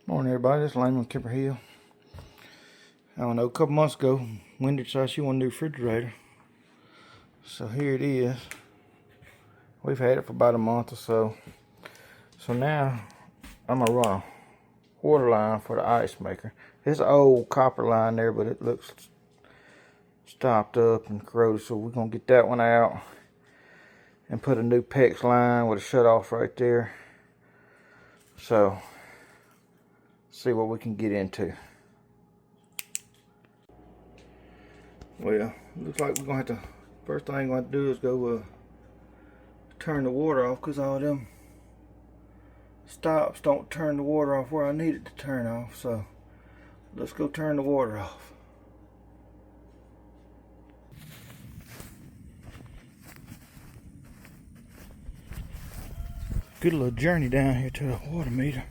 Morning, everybody. This is Lane on Kemper Hill. I don't know, a couple months ago, Wendy decided she wanted a new refrigerator. So here it is. We've had it for about a month or so. So now I'm gonna run a water line for the ice maker. It's an old copper line there, but it looks stopped up and corroded. So we're gonna get that one out and put a new PEX line with a shut off right there. So see what we can get into. Well, looks like we're gonna have to, first thing we're gonna do is go turn the water off, because all them stops don't turn the water off where I need it to turn off. So let's go turn the water off. Good little journey down here to the water meter.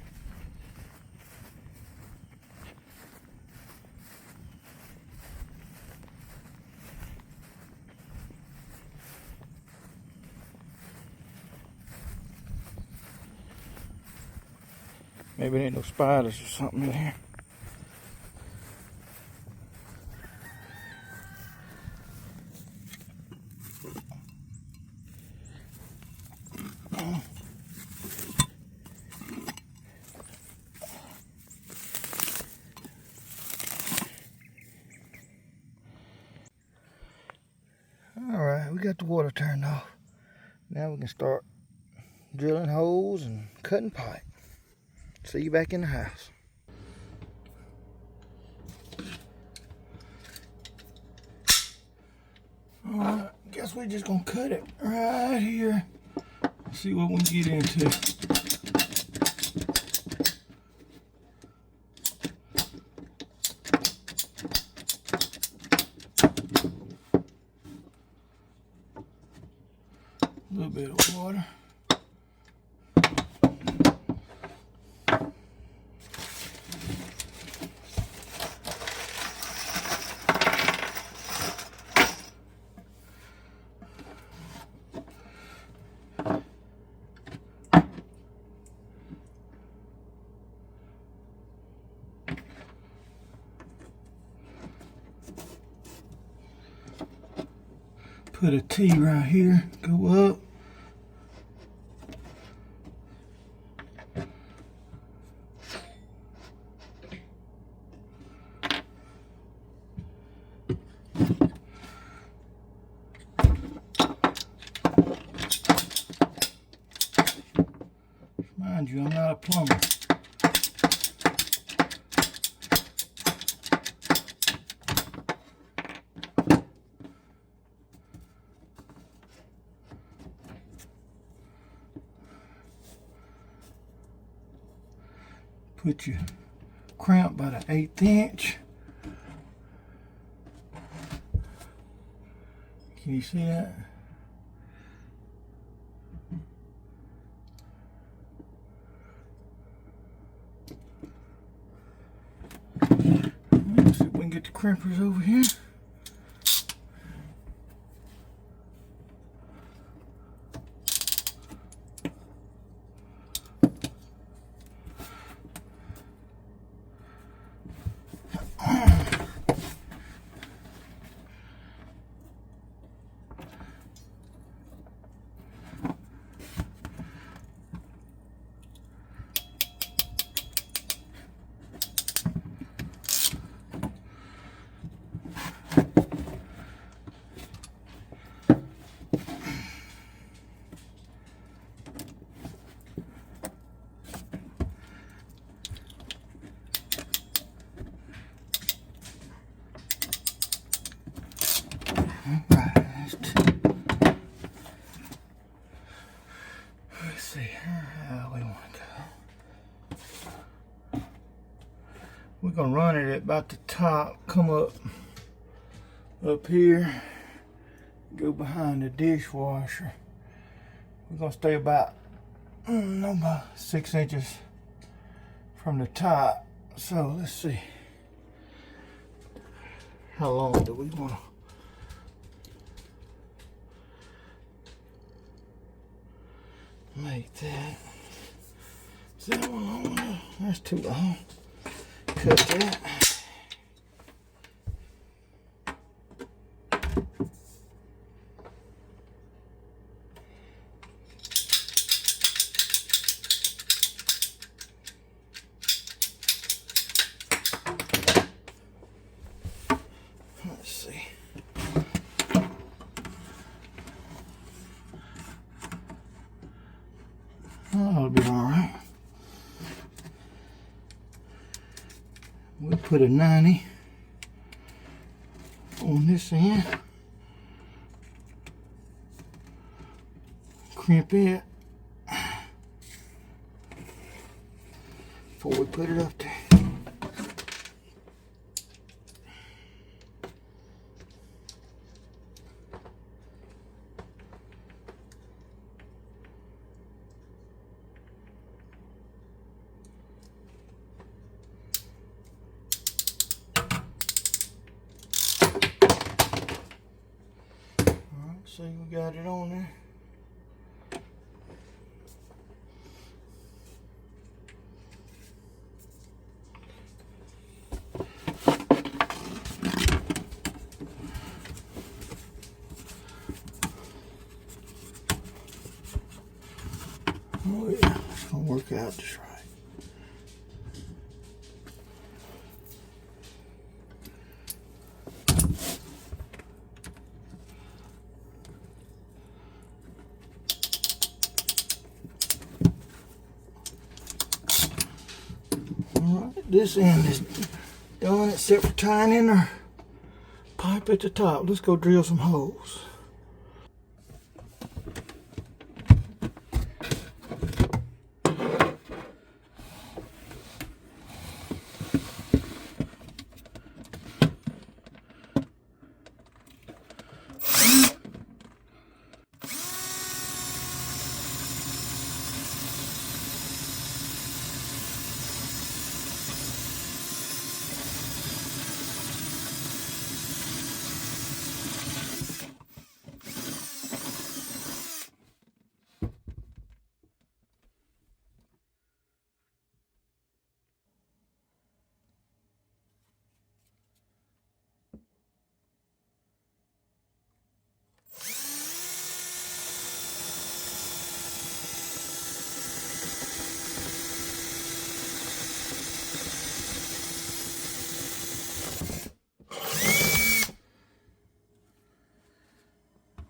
Maybe there ain't no spiders or something in here. Alright, we got the water turned off. Now we can start drilling holes and cutting pipe. See you back in the house. Alright, guess we're just gonna cut it right here. See what we can get into. A little bit of water. Put a T right here, go up. Mind you, I'm not a plumber. Put your crimp by the 1/8 inch. Can you see that? Let's see if we can get the crimpers over here. Let's see how we want to go. We're gonna run it at about the top, come up here, go behind the dishwasher. We're gonna stay about, about 6 inches from the top. So let's see, how long do we want to make that? Is that one long enough? That's too long. Cut that. Let's see. That'll be all right. We'll put a 90 on this end. Crimp it before we put it up there. See, we got it on there. Oh yeah, it's gonna work out just right. Alright, this end is done except for tying in our pipe at the top. Let's go drill some holes.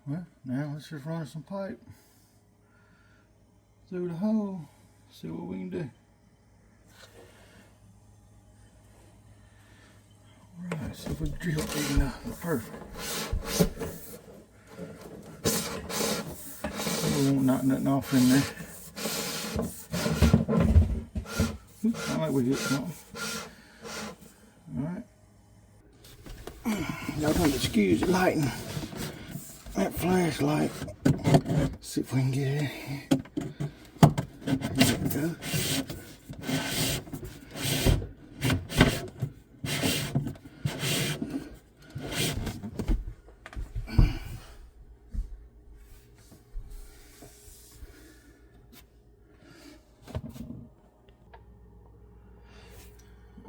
Well, now let's just run some pipe through the hole, see what we can do. Alright, so if we drill big enough, perfect. We won't knock nothing off in there. Oops, sound like we hit something. Alright. Y'all gonna excuse the lighting. That flashlight. See if we can get it in here. There we go.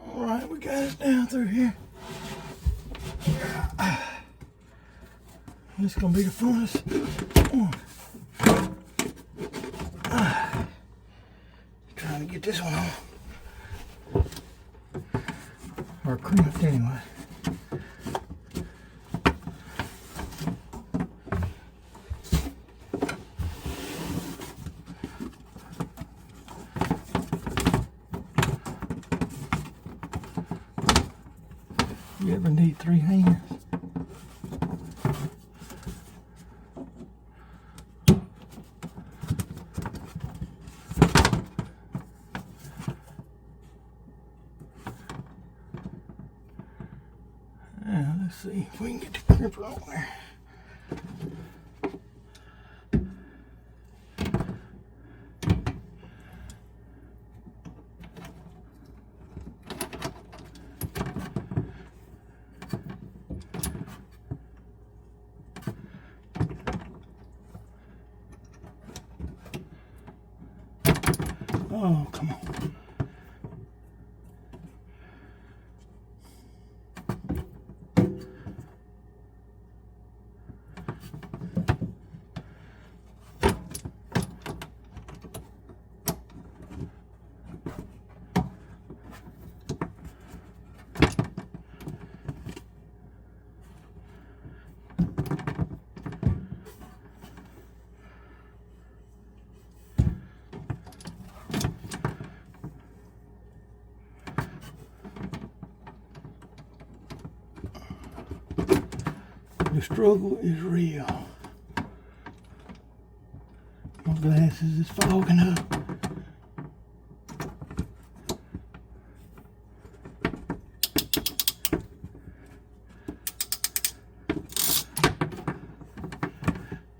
Alright, we got it down through here. This is gonna be the funnest one. Trying to get this one on. Or crimped anyway. You ever need 3 hands? Now let's see if we can get the crimper on there. Oh, come on. The struggle is real. My glasses is fogging up.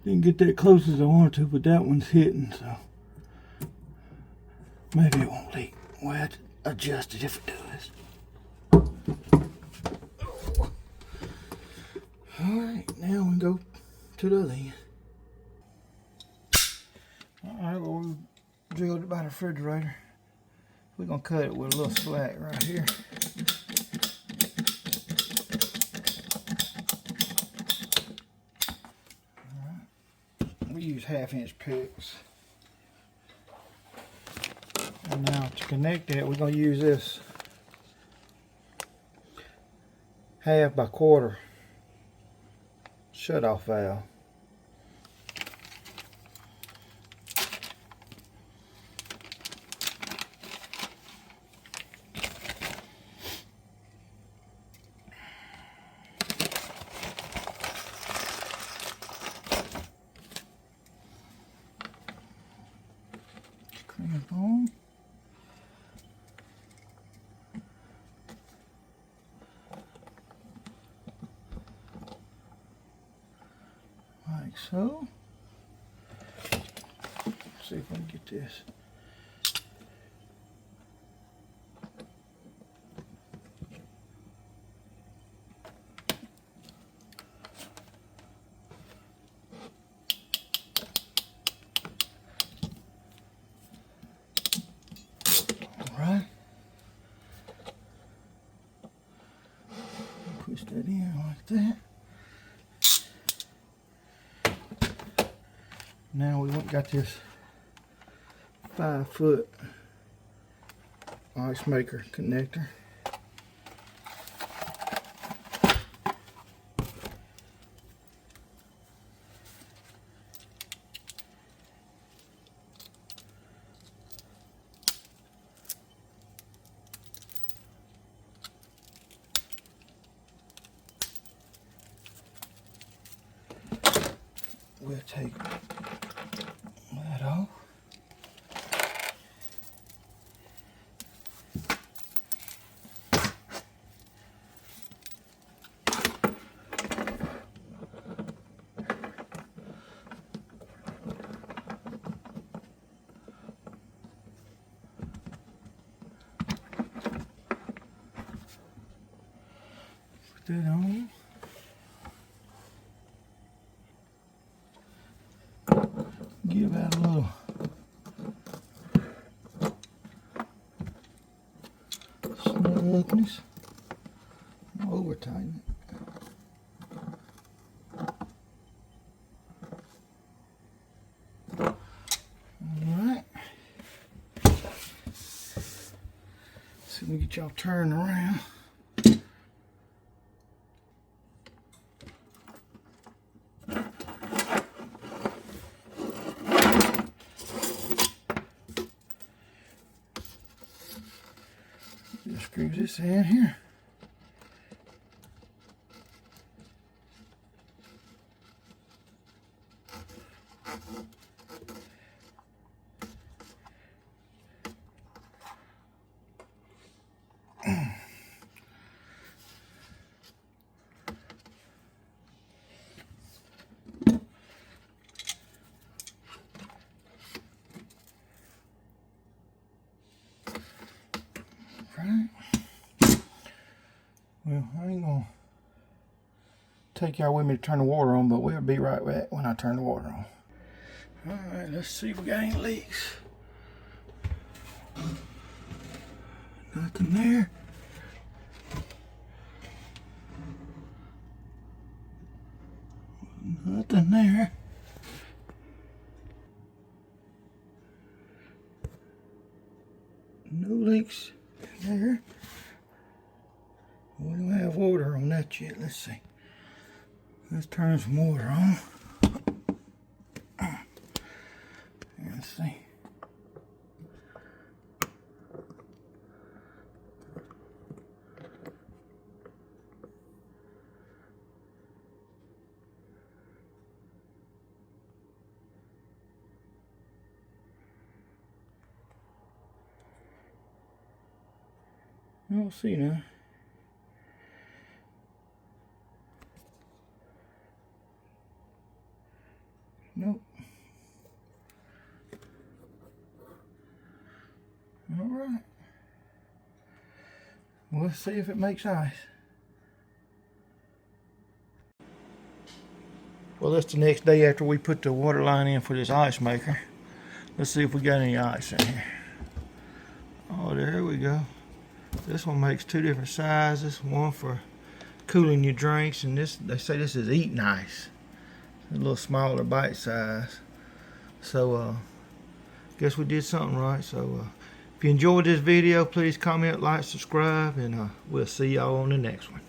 Didn't get that close as I wanted to, but that one's hitting, so maybe it won't leak. We'll have to adjust it if it does. Alright, now we go to the other end. Alright, well, we drilled it by the refrigerator. We're going to cut it with a little slack right here. Alright. We use 1/2-inch picks. And now to connect that, we're going to use this 1/2 by 1/4 shut-off valve. Crimp on. Like so. Let's see if I can get this. Alright. Push that in like that. Now we got this 5-foot ice maker connector. We'll take that off. Put that on. Give out a little snugness. Over tighten it. Alright. See if we can get y'all turned around. Just screw this in here. Right. Well, I ain't gonna take y'all with me to turn the water on, but we'll be right back when I turn the water on. Alright, let's see if we got any leaks. Nothing there. Nothing there. No leaks there. We don't have water on that yet. Let's see. Let's turn some water on. Let's see. I don't see none. Nope. All right. Well, let's see if it makes ice. Well, that's the next day after we put the water line in for this ice maker. Let's see if we got any ice in here. Oh, there we go. This one makes two different sizes. One for cooling your drinks, and this, they say this is eating ice. A little smaller bite size. So guess we did something right. So if you enjoyed this video, please comment, like, subscribe, and we'll see y'all on the next one.